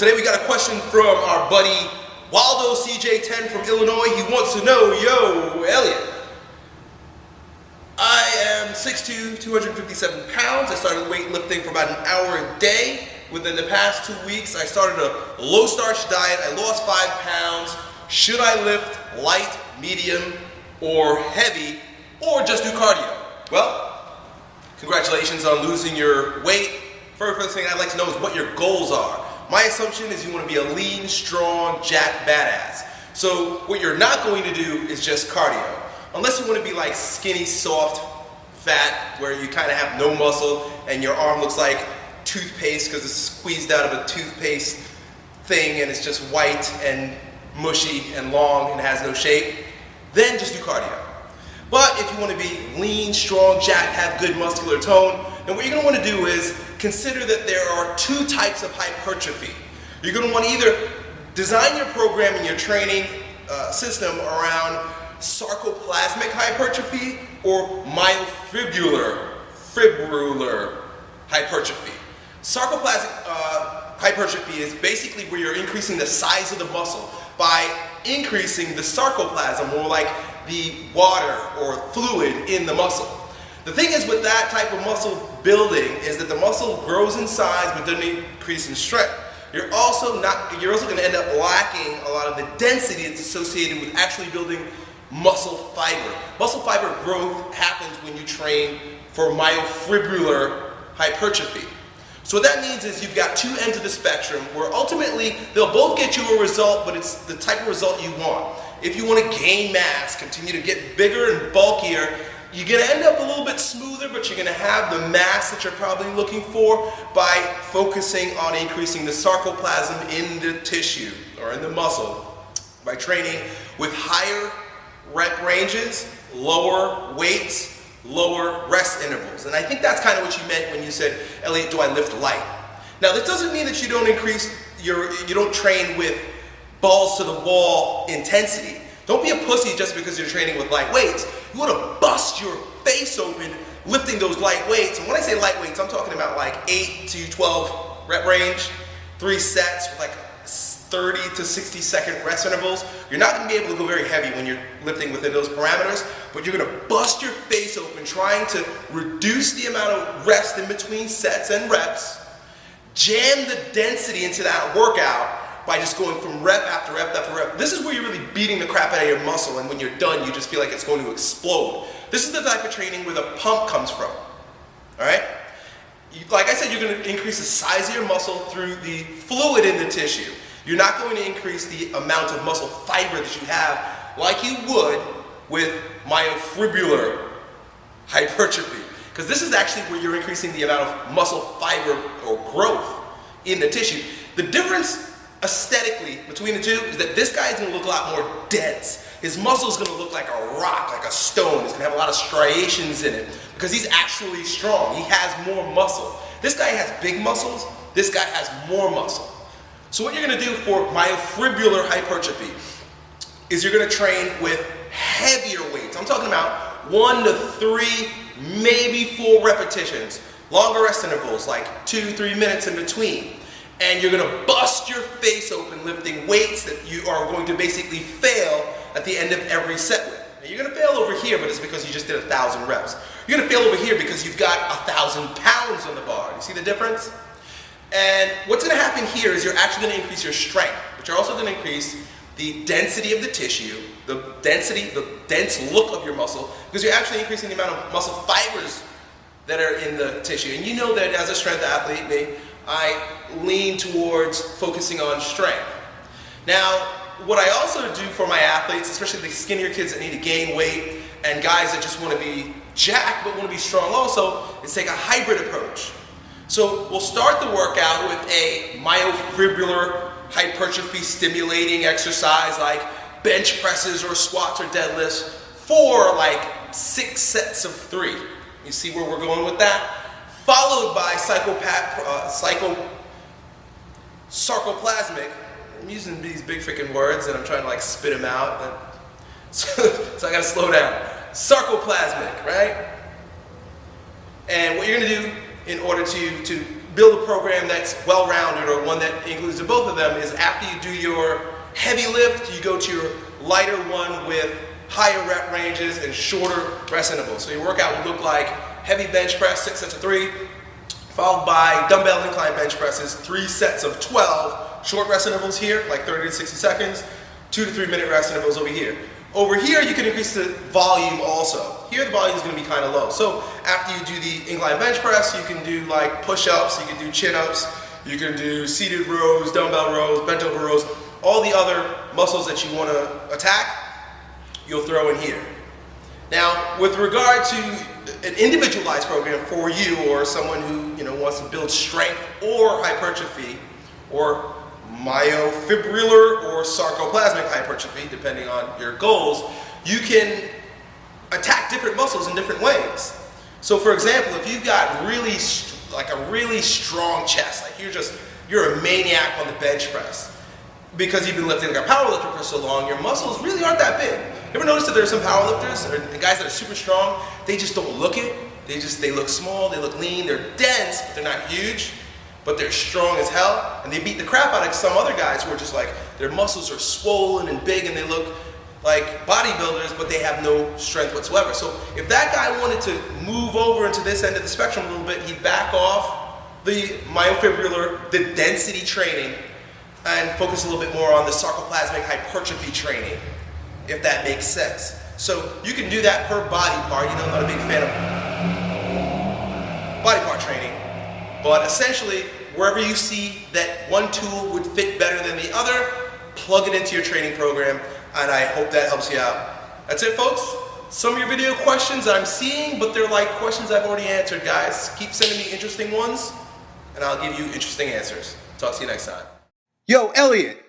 today we got a question from our buddy Waldo CJ10 from Illinois. He wants to know, yo, Elliot, I am 6'2", 257 pounds. I started weightlifting for about an hour a day. Within the past 2 weeks, I started a low-starch diet. I lost 5 pounds. Should I lift light, medium, or heavy, or just do cardio? Well, congratulations on losing your weight. First thing I'd like to know is what your goals are. My assumption is you want to be a lean, strong, jacked badass. So what you're not going to do is just cardio. Unless you want to be like skinny, soft, fat, where you kind of have no muscle and your arm looks like toothpaste because it's squeezed out of a toothpaste thing and it's just white and mushy and long and has no shape, then just do cardio. But if you want to be lean, strong, jacked, have good muscular tone, then what you're going to want to do is consider that there are 2 types of hypertrophy. You're going to want to either design your program and your training system around sarcoplasmic hypertrophy or myofibrillar hypertrophy. Sarcoplasmic hypertrophy is basically where you're increasing the size of the muscle by increasing the sarcoplasm, or like the water or fluid in the muscle. The thing is with that type of muscle building is that the muscle grows in size but doesn't increase in strength. You're also going to end up lacking a lot of the density that's associated with actually building muscle fiber. Muscle fiber growth happens when you train for myofibrillar hypertrophy. So what that means is you've got 2 ends of the spectrum where ultimately they'll both get you a result, but it's the type of result you want. If you want to gain mass, continue to get bigger and bulkier, you're going to end up a little bit smoother, but you're going to have the mass that you're probably looking for by focusing on increasing the sarcoplasm in the tissue or in the muscle by training with higher rep ranges, lower weights, lower rest intervals. And I think that's kind of what you meant when you said, Elliot, do I lift light? Now, this doesn't mean that you don't train with balls to the wall intensity. Don't be a pussy just because you're training with light weights. You want to bust your face open lifting those light weights. And when I say light weights, I'm talking about like 8 to 12 rep range, 3 sets with like 30 to 60 second rest intervals. You're not going to be able to go very heavy when you're lifting within those parameters, but you're going to bust your face open trying to reduce the amount of rest in between sets and reps, jam the density into that workout by just going from rep after rep after rep. This is where you're really beating the crap out of your muscle, and when you're done, you just feel like it's going to explode. This is the type of training where the pump comes from, all right? Like I said, you're going to increase the size of your muscle through the fluid in the tissue. You're not going to increase the amount of muscle fiber that you have like you would with myofibrillar hypertrophy, because this is actually where you're increasing the amount of muscle fiber or growth in the tissue. The difference aesthetically between the 2 is that this guy is going to look a lot more dense. His muscle is going to look like a rock, like a stone. He's going to have a lot of striations in it because he's actually strong. He has more muscle. This guy has big muscles. This guy has more muscle. So what you're going to do for myofibrillar hypertrophy is you're going to train with heavier weights. I'm talking about 1 to 3, maybe 4 repetitions, longer rest intervals, like 2-3 minutes in between. And you're going to bust your face open lifting weights that you are going to basically fail at the end of every set with. Now, you're going to fail over here, but it's because you just did 1,000 reps. You're going to fail over here because you've got 1,000 pounds on the bar. You see the difference? And what's going to happen here is you're actually going to increase your strength, but you're also going to increase the density of the tissue, the dense look of your muscle, because you're actually increasing the amount of muscle fibers that are in the tissue. And you know that as a strength athlete, I lean towards focusing on strength. Now, what I also do for my athletes, especially the skinnier kids that need to gain weight and guys that just want to be jacked but want to be strong also, is take a hybrid approach. So we'll start the workout with a myofibrillar hypertrophy stimulating exercise like bench presses or squats or deadlifts for like 6 sets of 3. You see where we're going with that? Followed by sarcoplasmic. I'm using these big freaking words and I'm trying to like spit them out. So I gotta slow down. Sarcoplasmic, right? And what you're gonna do in order to build a program that's well-rounded, or one that includes the both of them, is after you do your heavy lift, you go to your lighter one with higher rep ranges and shorter rest intervals. So your workout would look like heavy bench press, 6 sets of 3, followed by dumbbell incline bench presses, 3 sets of 12, short rest intervals here, like 30 to 60 seconds, 2 to 3 minute rest intervals over here. Over here, you can increase the volume also. Here, the volume is going to be kind of low. So after you do the incline bench press, you can do like push-ups, you can do chin-ups, you can do seated rows, dumbbell rows, bent over rows, all the other muscles that you want to attack, you'll throw in here. Now, with regard to an individualized program for you, or someone who wants to build strength or hypertrophy, or myofibrillar or sarcoplasmic hypertrophy, depending on your goals, you can attack different muscles in different ways. So for example, if you've got a really strong chest, like you're a maniac on the bench press, because you've been lifting like a powerlifter for so long, your muscles really aren't that big. You ever notice that there's some powerlifters, or the guys that are super strong, they just don't look it. They look small, they look lean, they're dense, but they're not huge. But they're strong as hell, and they beat the crap out of some other guys who are just like, their muscles are swollen and big and they look like bodybuilders, but they have no strength whatsoever. So if that guy wanted to move over into this end of the spectrum a little bit, he'd back off the myofibrillar, the density training, and focus a little bit more on the sarcoplasmic hypertrophy training, if that makes sense. So you can do that per body part. I'm not a big fan of body part training. But essentially, wherever you see that one tool would fit better than the other, plug it into your training program, and I hope that helps you out. That's it, folks. Some of your video questions I'm seeing, but they're like questions I've already answered, guys. Keep sending me interesting ones, and I'll give you interesting answers. Talk to you next time. Yo, Elliot.